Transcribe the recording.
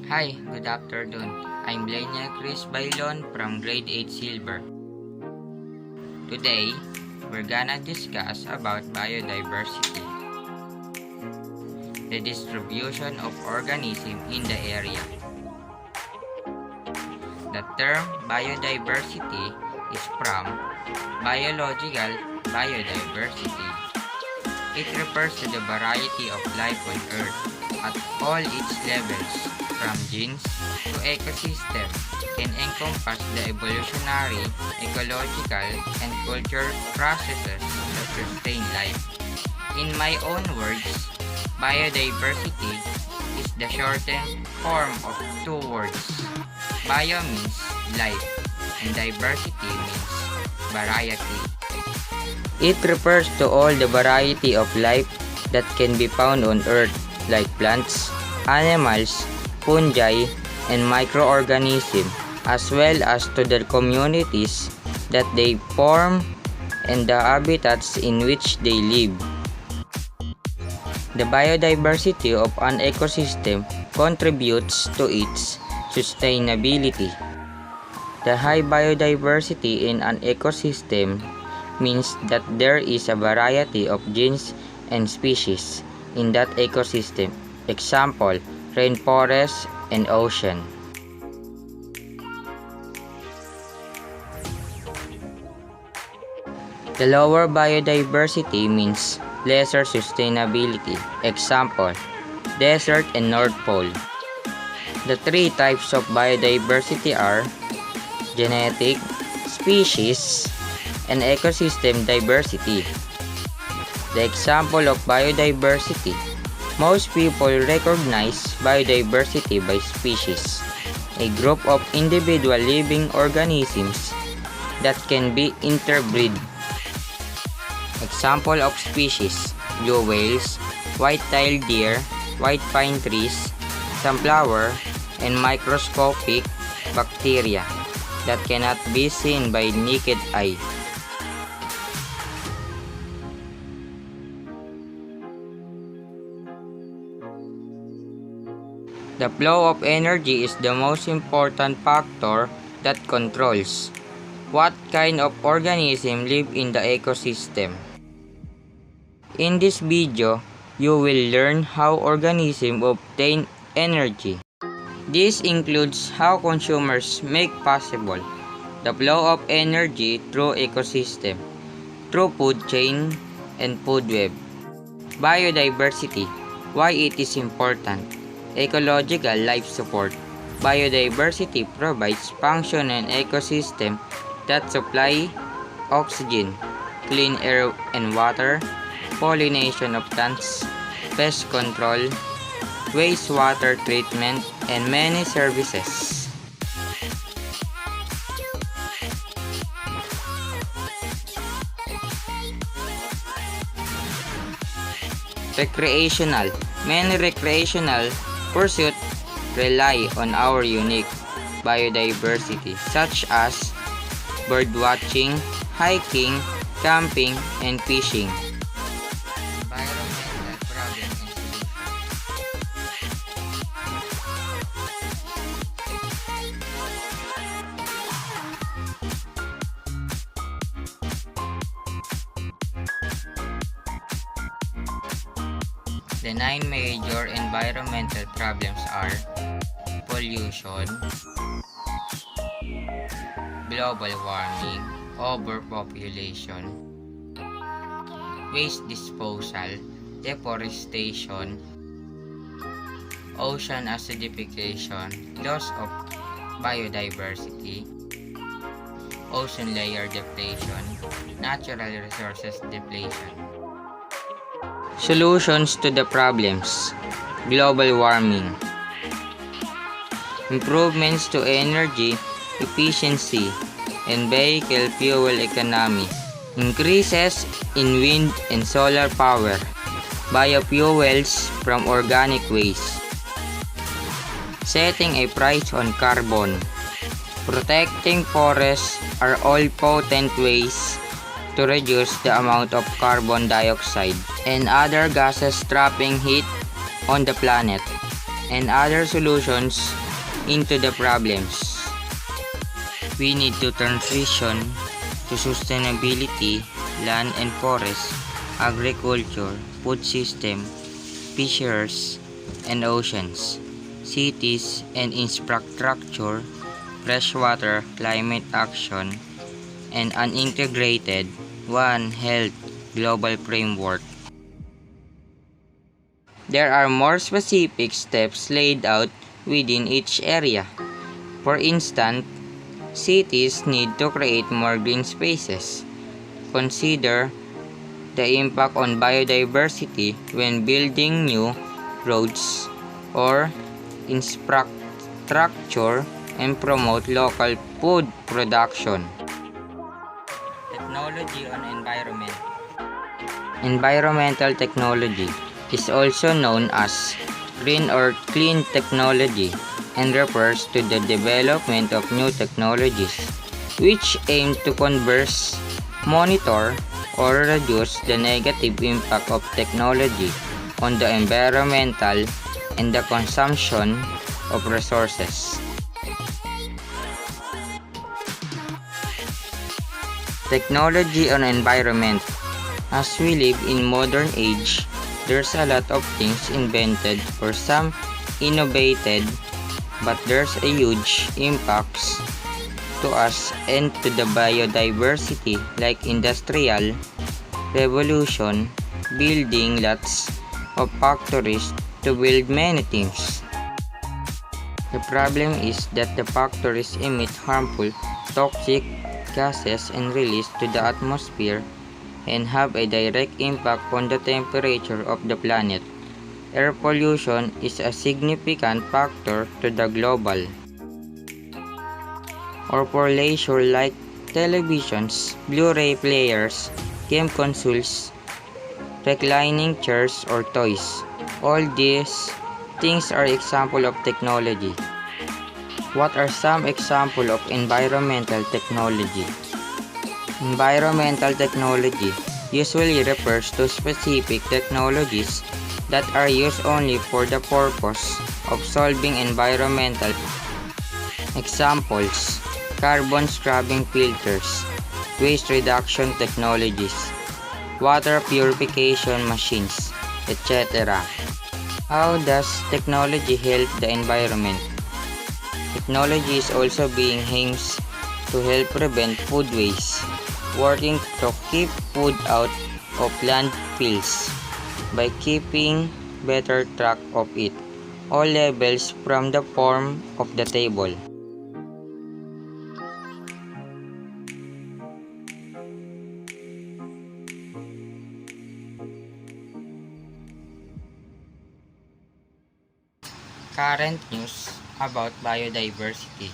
Hi, good afternoon. I'm Blania Chris Bailon from Grade 8 Silver. Today, we're gonna discuss about biodiversity, the distribution of organisms in the area. The term biodiversity is from biological biodiversity. It refers to the variety of life on Earth at all its levels, from genes to ecosystem, can encompass the evolutionary, ecological, and cultural processes that sustain life. In my own words, biodiversity is the shortened form of two words. Bio means life, and diversity means variety. It refers to all the variety of life that can be found on Earth, like plants, animals, fungi, and microorganisms, as well as to the communities that they form and the habitats in which they live. The biodiversity of an ecosystem contributes to its sustainability. The high biodiversity in an ecosystem means that there is a variety of genes and species in that ecosystem. Example, rainforest and ocean. The lower biodiversity means lesser sustainability. Example, desert and North Pole. The three types of biodiversity are genetic, species, and ecosystem diversity. The example of biodiversity. Most people recognize biodiversity by species, a group of individual living organisms that can be interbred. Example of species: blue whales, white-tailed deer, white pine trees, sunflower, and microscopic bacteria that cannot be seen by naked eye. The flow of energy is the most important factor that controls what kind of organism live in the ecosystem. In this video, you will learn how organisms obtain energy. This includes how consumers make possible the flow of energy through ecosystem, through food chain and food web. Biodiversity, why it is important. Ecological life support. Biodiversity provides function and ecosystem that supply oxygen, clean air and water, pollination of plants, pest control, wastewater treatment, and many services. Recreational. Many recreational pursuits rely on our unique biodiversity, such as birdwatching, hiking, camping, and fishing. Environmental problem and solution. The 9 major environmental problems are pollution, global warming, overpopulation, waste disposal, deforestation, ocean acidification, loss of biodiversity, ozone layer depletion, natural resources depletion. Solutions to the problems: global warming, improvements to energy efficiency and vehicle fuel economy, increases in wind and solar power, biofuels from organic waste, setting a price on carbon, protecting forests are all potent ways to reduce the amount of carbon dioxide and other gases trapping heat on the planet. and other solutions into the problems. We need to transition to sustainability, land and forest, agriculture, food system, fisheries and oceans, cities and infrastructure, freshwater, climate action, and an integrated One Health global framework. There are more specific steps laid out within each area. For instance, cities need to create more green spaces. Consider the impact on biodiversity when building new roads or infrastructure and promote local food production. Technology on environment. Environmental technology is also known as green or clean technology and refers to the development of new technologies which aim to conserve, monitor, or reduce the negative impact of technology on the environmental and the consumption of resources. Technology on environment. As we live in modern age, there's a lot of things invented or some innovated, but there's a huge impacts to us and to the biodiversity like industrial revolution, building lots of factories to build many things. The problem is that the factories emit harmful toxic gases and release to the atmosphere and have a direct impact on the temperature of the planet. Air pollution is a significant factor to the global. Or for leisure like televisions, Blu-ray players, game consoles, reclining chairs or toys. All these things are examples of technology. What are some examples of environmental technology? Environmental technology usually refers to specific technologies that are used only for the purpose of solving environmental examples, carbon scrubbing filters, waste reduction technologies, water purification machines, etc. How does technology help the environment? Technology is also being aimed to help prevent food waste, working to keep food out of landfills by keeping better track of it, all levels from the farm of the table. Current news about biodiversity.